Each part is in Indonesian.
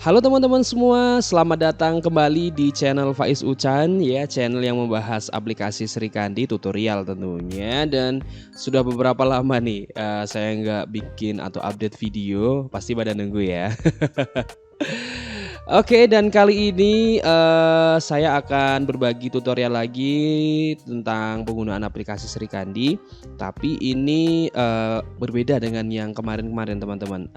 Halo teman-teman semua, selamat datang kembali di channel Faiz Ucan ya, channel yang membahas aplikasi Srikandi tutorial tentunya. Dan sudah beberapa lama nih saya nggak bikin atau update video, pasti pada nunggu ya. Oke, dan kali ini saya akan berbagi tutorial lagi tentang penggunaan aplikasi Srikandi. Tapi ini berbeda dengan yang kemarin-kemarin teman-teman.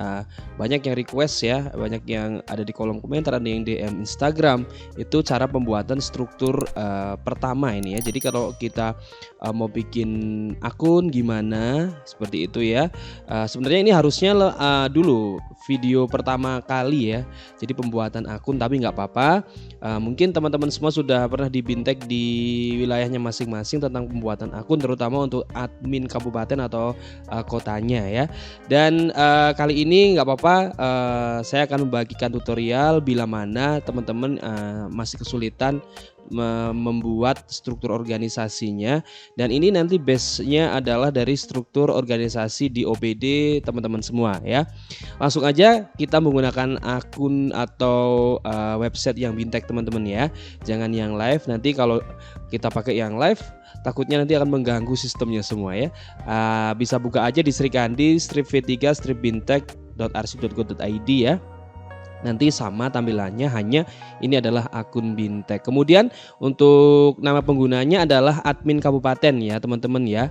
Banyak yang request ya, banyak yang ada di kolom komentar, ada yang DM Instagram. Itu cara pembuatan struktur pertama ini ya. Jadi kalau kita mau bikin akun gimana, seperti itu ya. Sebenarnya ini harusnya dulu video pertama kali ya. Jadi pembuatan akun, tapi nggak apa-apa. Mungkin teman-teman semua sudah pernah dibintek di wilayahnya masing-masing tentang pembuatan akun, terutama untuk admin kabupaten atau kotanya ya. Dan kali ini nggak apa-apa, saya akan membagikan tutorial bila mana teman-teman masih kesulitan membuat struktur organisasinya, dan ini nanti base-nya adalah dari struktur organisasi di OPD teman-teman semua ya. Langsung aja kita menggunakan akun atau website yang bintek teman-teman ya. Jangan yang live, nanti kalau kita pakai yang live takutnya nanti akan mengganggu sistemnya semua ya. Bisa buka aja di Srikandi strip v3 strip bintek.arsip.go.id ya. Nanti sama tampilannya, hanya ini adalah akun bintek. Kemudian untuk nama penggunanya adalah admin kabupaten ya teman-teman ya.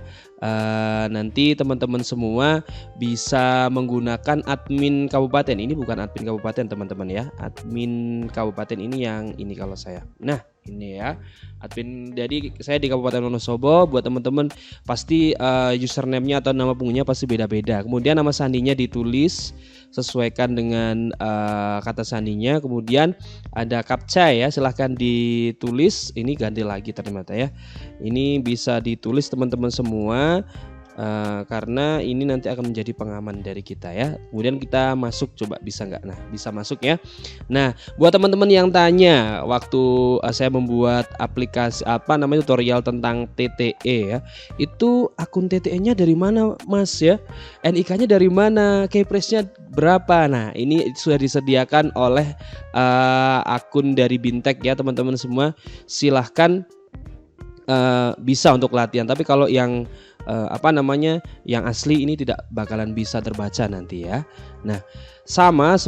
Nanti teman-teman semua bisa menggunakan admin kabupaten. Ini bukan admin kabupaten teman-teman ya. Admin kabupaten ini yang ini kalau saya. Nah ini ya admin, jadi saya di Kabupaten Wonosobo. Buat teman-teman pasti username-nya atau nama penggunanya pasti beda-beda. Kemudian nama sandinya ditulis sesuaikan dengan kata sandinya. Kemudian ada captcha ya, silahkan ditulis. Ini ganti lagi ternyata ya. Ini bisa ditulis teman-teman semua, karena ini nanti akan menjadi pengaman dari kita ya. Kemudian kita masuk, coba bisa nggak? Nah bisa masuk ya. Nah buat teman-teman yang tanya waktu saya membuat aplikasi tutorial tentang TTE ya, itu akun TTE-nya dari mana Mas ya? NIK-nya dari mana? Keypress-nya berapa? Nah ini sudah disediakan oleh akun dari Bintek ya teman-teman semua. Silahkan bisa untuk latihan, tapi kalau yang yang asli ini tidak bakalan bisa terbaca nanti ya. Nah sama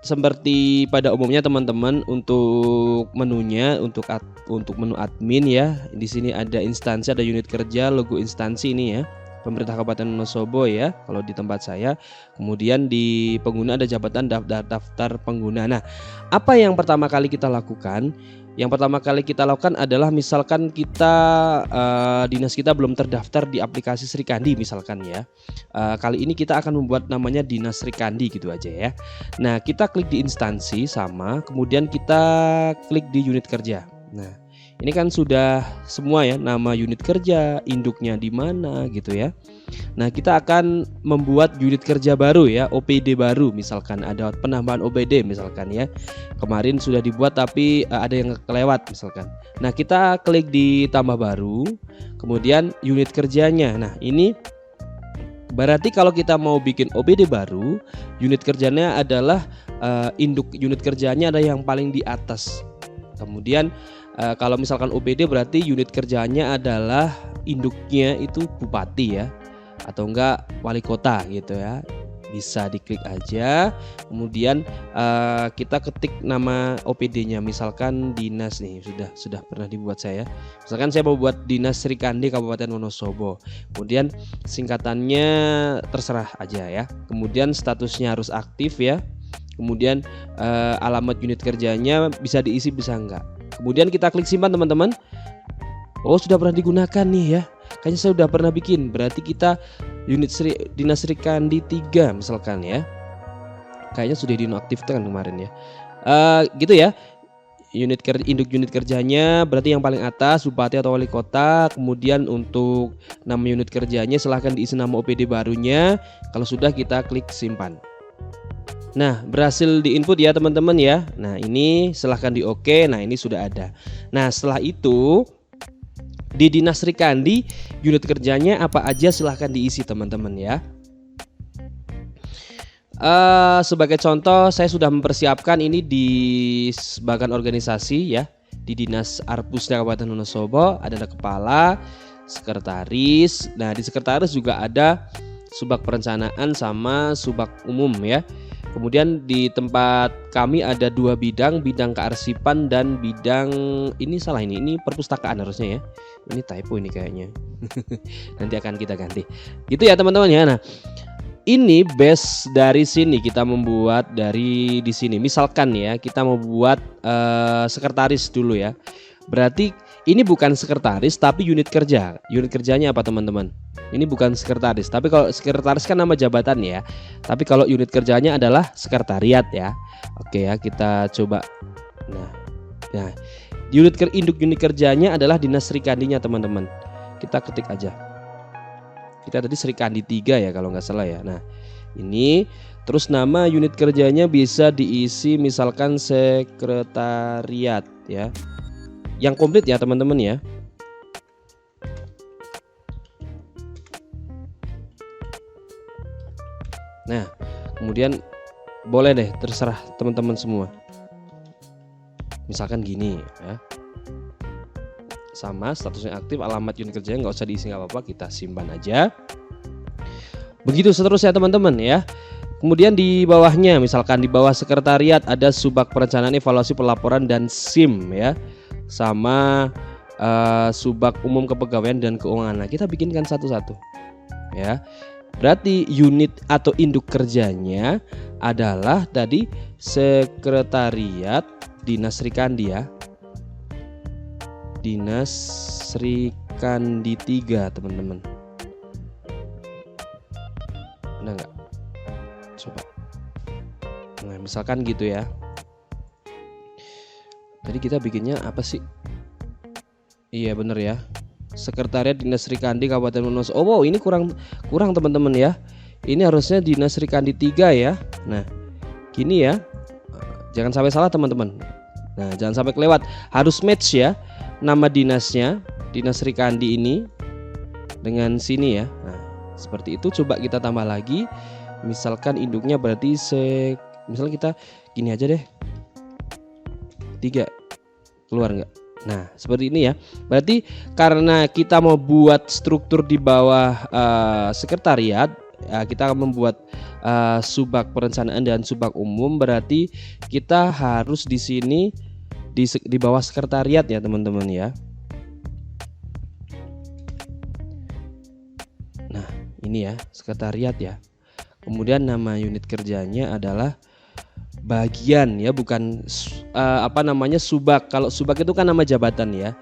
seperti pada umumnya teman-teman, untuk menunya, untuk menu admin ya, di sini ada instansi, ada unit kerja, logo instansi ini ya, pemerintah Kabupaten Wonosobo ya kalau di tempat saya. Kemudian di pengguna ada jabatan, daftar pengguna. Nah apa yang pertama kali kita lakukan? Yang pertama kali kita lakukan adalah misalkan kita dinas kita belum terdaftar di aplikasi Srikandi misalkan ya. Kali ini kita akan membuat namanya Dinas Srikandi gitu aja ya. Nah kita klik di instansi sama, kemudian kita klik di unit kerja. Nah ini kan sudah semua ya, nama unit kerja, induknya di mana gitu ya. Nah kita akan membuat unit kerja baru ya, OPD baru, misalkan ada penambahan OPD misalkan ya. Kemarin sudah dibuat tapi ada yang kelewat misalkan. Nah kita klik di tambah baru, kemudian unit kerjanya. Nah ini berarti kalau kita mau bikin OPD baru, unit kerjanya adalah induk unit kerjanya ada yang paling di atas. Kemudian kalau misalkan OPD berarti unit kerjanya adalah induknya itu bupati ya, atau enggak wali kota gitu ya. Bisa diklik aja, kemudian kita ketik nama OPD-nya, misalkan dinas nih, sudah pernah dibuat saya. Misalkan saya mau buat Dinas Srikandi Kabupaten Wonosobo. Kemudian singkatannya terserah aja ya. Kemudian statusnya harus aktif ya. Kemudian alamat unit kerjanya bisa diisi bisa enggak. Kemudian kita klik simpan teman-teman. Oh sudah pernah digunakan nih ya. Kayaknya saya sudah pernah bikin. Berarti kita Dinas Srikandi 3 misalkan ya. Kayaknya sudah dinonaktifkan kemarin ya. Gitu ya. Induk unit kerjanya berarti yang paling atas bupati atau wali kota. Kemudian untuk nama unit kerjanya silahkan diisi nama OPD barunya. Kalau sudah kita klik simpan. Nah berhasil diinput ya teman-teman ya. Nah ini silahkan di oke. Nah ini sudah ada. Nah setelah itu di Dinas Srikandi unit kerjanya apa aja silahkan diisi teman-teman ya. Sebagai contoh, saya sudah mempersiapkan ini di bagian organisasi ya, di Dinas Arpusda Kabupaten Wonosobo ada kepala, sekretaris. Nah, di sekretaris juga ada subak perencanaan sama subak umum ya. Kemudian di tempat kami ada 2 bidang, bidang kearsipan dan bidang ini perpustakaan harusnya ya. Ini typo ini kayaknya. Nanti akan kita ganti. Gitu ya teman-teman ya. Nah, ini base dari sini kita membuat dari di sini. Misalkan ya kita mau buat sekretaris dulu ya. Berarti ini bukan sekretaris tapi unit kerja. Unit kerjanya apa teman-teman? Ini bukan sekretaris. Tapi kalau sekretaris kan nama jabatan ya. Tapi kalau unit kerjanya adalah sekretariat ya. Oke ya, kita coba. Nah, induk unit kerjanya adalah Dinas Srikandinya teman-teman. Kita ketik aja. Kita tadi Srikandi 3 ya kalau nggak salah ya. Nah ini terus nama unit kerjanya bisa diisi misalkan sekretariat ya, yang komplit ya teman-teman ya. Nah kemudian boleh deh terserah teman-teman semua. Misalkan gini ya, sama statusnya aktif, alamat unit kerjanya nggak usah diisi, nggak apa-apa, kita simpan aja. Begitu seterusnya teman-teman ya. Kemudian di bawahnya, misalkan di bawah sekretariat ada subak perencanaan, evaluasi, pelaporan dan SIM ya, sama subak umum kepegawaian dan keuangan. Nah kita bikinkan satu-satu ya. Berarti unit atau induk kerjanya adalah tadi sekretariat Dinas Srikandi ya. Dinas Srikandi 3 teman-teman. Ada nggak? Coba. Nah misalkan gitu ya. Tadi kita bikinnya apa sih? Iya bener ya. Sekretariat Dinas Srikandi Kabupaten Wonosobo. Oh ini kurang teman-teman ya. Ini harusnya Dinas Srikandi 3 ya. Nah gini ya. Jangan sampai salah teman-teman. Nah jangan sampai kelewat. Harus match ya. Nama dinasnya, Dinas Srikandi ini dengan sini ya. Nah, seperti itu. Coba kita tambah lagi. Misalkan induknya berarti misalnya kita gini aja deh. 3. Keluar nggak? Nah, seperti ini ya. Berarti karena kita mau buat struktur di bawah sekretariat, kita akan membuat subak perencanaan dan subak umum, berarti kita harus di sini di bawah sekretariat ya teman-teman ya. Nah ini ya sekretariat ya. Kemudian nama unit kerjanya adalah bagian ya, bukan subak. Kalau subak itu kan nama jabatan ya.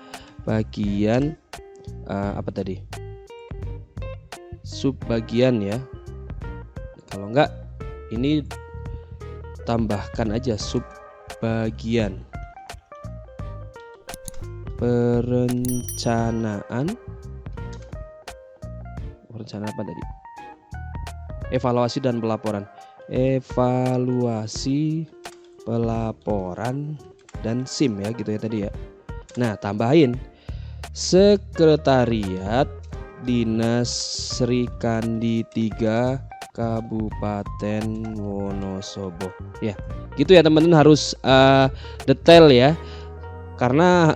Bagian apa tadi? Subbagian ya. Kalau enggak ini tambahkan aja subbagian. Perencanaan apa tadi? Evaluasi dan pelaporan. Evaluasi, pelaporan dan SIM ya gitu ya tadi ya. Nah tambahin sekretariat Dinas Srikandi 3 Kabupaten Wonosobo ya. Gitu ya teman-teman, harus detail ya. Karena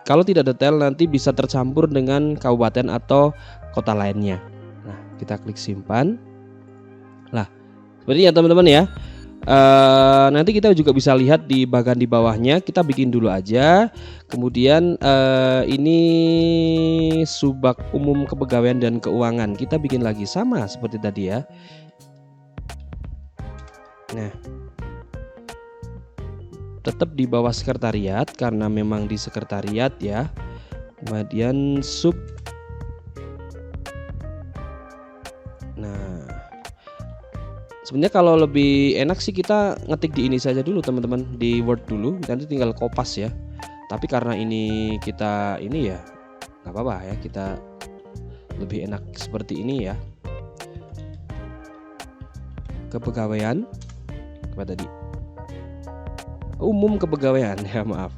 kalau tidak detail nanti bisa tercampur dengan kabupaten atau kota lainnya. Nah kita klik simpan. Nah seperti ya teman-teman ya. Nanti kita juga bisa lihat di bagian di bawahnya. Kita bikin dulu aja. Kemudian ini subak umum kepegawaian dan keuangan. Kita bikin lagi sama seperti tadi ya. Nah tetap di bawah sekretariat karena memang di sekretariat ya. Kemudian sub. Nah sebenarnya kalau lebih enak sih kita ngetik di ini saja dulu teman-teman, di Word dulu, nanti tinggal kopas ya. Tapi karena ini kita ini ya nggak apa-apa ya, kita lebih enak seperti ini ya. Kepegawaian apa tadi? Umum kepegawaian ya, maaf.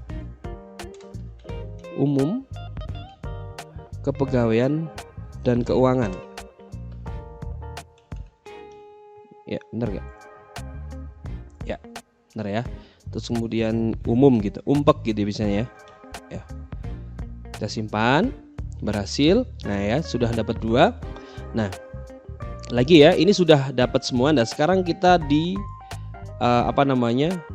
Umum kepegawaian dan keuangan. Bener gak? Ya, bener ya. Terus kemudian umum gitu, umpek gitu biasanya ya. Kita simpan, berhasil. Nah ya, sudah dapat 2. Nah, lagi ya, ini sudah dapat semua. Nah, sekarang kita di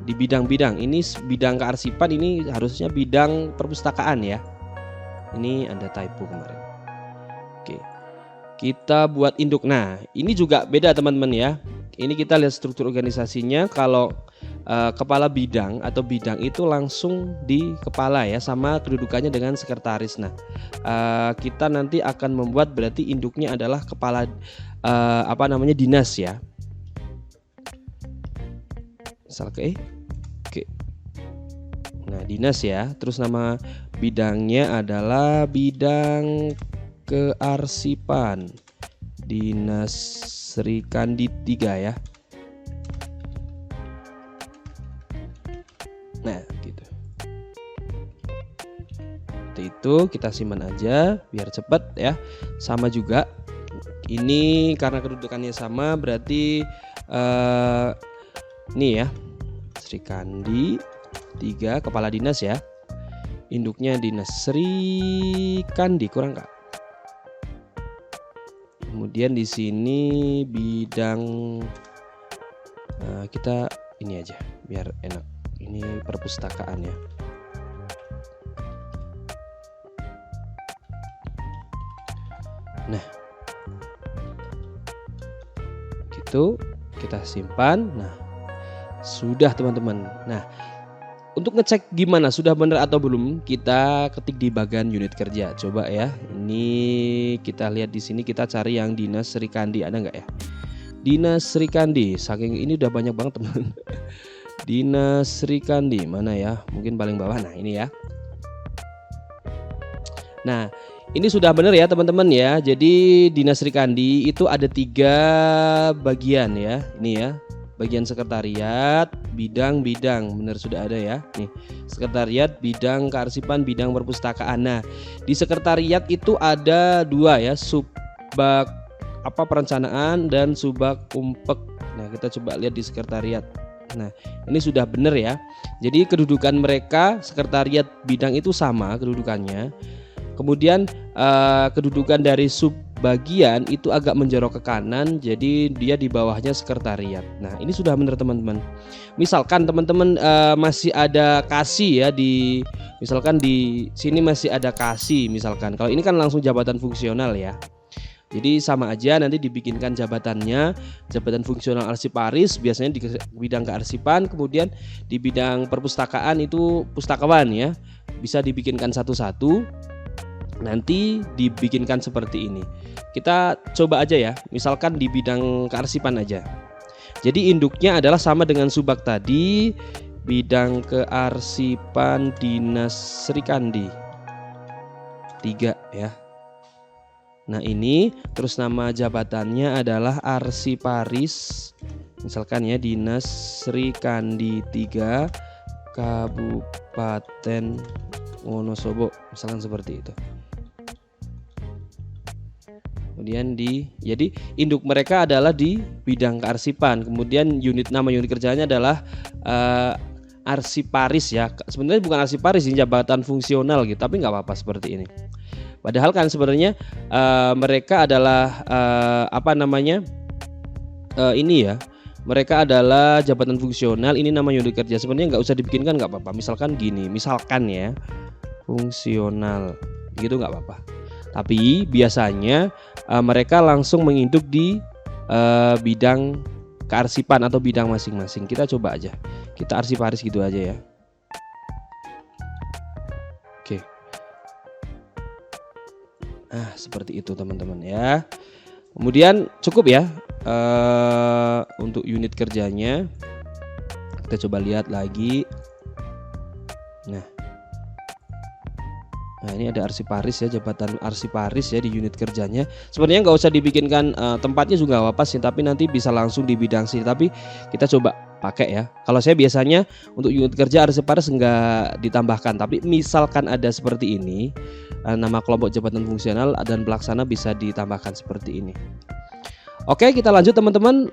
di bidang-bidang. Ini bidang kearsipan, ini harusnya bidang perpustakaan ya. Ini ada typo kemarin. Oke. Kita buat induk. Nah, ini juga beda teman-teman ya. Ini kita lihat struktur organisasinya. Kalau kepala bidang atau bidang itu langsung di kepala ya, sama kedudukannya dengan sekretaris. Nah, kita nanti akan membuat berarti induknya adalah kepala dinas ya. Misal oke. Nah, dinas ya. Terus nama bidangnya adalah bidang kearsipan Dinas Srikandi 3 ya. Nah, gitu. Itu kita simpan aja biar cepat ya. Sama juga. Ini karena kedudukannya sama berarti ini ya. Srikandi 3 kepala dinas ya. Induknya Dinas Srikandi, kurang Kak. Kemudian di sini bidang kita ini aja biar enak. Ini perpustakaan ya. Nah, gitu kita simpan. Nah, sudah teman-teman. Nah, untuk ngecek gimana sudah benar atau belum, kita ketik di bagian unit kerja. Coba ya. Ini kita lihat di sini, kita cari yang Dinas Srikandi, ada nggak ya? Dinas Srikandi. Saking ini udah banyak banget teman. Dinas Srikandi mana ya? Mungkin paling bawah. Nah, ini ya. Nah, ini sudah benar ya teman-teman ya. Jadi Dinas Srikandi itu ada 3 bagian ya. Ini ya. Bagian sekretariat, bidang-bidang, benar sudah ada ya. Nih, sekretariat, bidang kearsipan, bidang perpustakaan. Nah, di sekretariat itu ada 2 ya, subbag perencanaan dan subbag umpek. Nah, kita coba lihat di sekretariat. Nah, ini sudah benar ya. Jadi kedudukan mereka sekretariat bidang itu sama kedudukannya. Kemudian kedudukan dari subbagian itu agak menjorok ke kanan, jadi dia di bawahnya sekretariat. Nah, ini sudah benar teman-teman. Misalkan teman-teman masih ada kasih ya misalkan di sini masih ada kasih misalkan. Kalau ini kan langsung jabatan fungsional ya. Jadi sama aja nanti dibikinkan jabatannya, jabatan fungsional arsiparis biasanya di bidang kearsipan, kemudian di bidang perpustakaan itu pustakawan ya. Bisa dibikinkan satu-satu. Nanti dibikinkan seperti ini. Kita coba aja ya. Misalkan di bidang kearsipan aja. Jadi induknya adalah sama dengan subbag tadi, bidang kearsipan Dinas Srikandi 3 ya. Nah, ini terus nama jabatannya adalah arsiparis. Misalkan ya Dinas Srikandi 3 Kabupaten Wonosobo, misalkan seperti itu. Kemudian jadi induk mereka adalah di bidang kearsipan. Kemudian nama unit kerjanya adalah arsiparis ya. Sebenarnya bukan arsiparis, ini jabatan fungsional gitu, tapi nggak apa-apa seperti ini. Padahal kan sebenarnya mereka adalah ini ya. Mereka adalah jabatan fungsional. Ini nama unit kerja. Sebenarnya nggak usah dibikinkan, nggak apa-apa. Misalkan gini, misalkan ya fungsional, gitu nggak apa-apa. Tapi biasanya mereka langsung menginduk di bidang kearsipan atau bidang masing-masing. Kita coba aja, kita arsiparis gitu aja ya. Oke. Nah, seperti itu teman-teman ya. Kemudian cukup ya untuk unit kerjanya. Kita coba lihat lagi. Nah, ini ada arsiparis ya, jabatan arsiparis ya di unit kerjanya. Sebenarnya nggak usah dibikinkan tempatnya juga nggak apa sih, tapi nanti bisa langsung di bidang sih. Tapi kita coba pakai ya. Kalau saya biasanya untuk unit kerja arsiparis nggak ditambahkan, tapi misalkan ada seperti ini, nama kelompok jabatan fungsional dan pelaksana bisa ditambahkan seperti ini. Oke, kita lanjut teman-teman.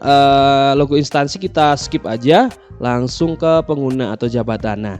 Logo instansi kita skip aja, langsung ke pengguna atau jabatan. Nah,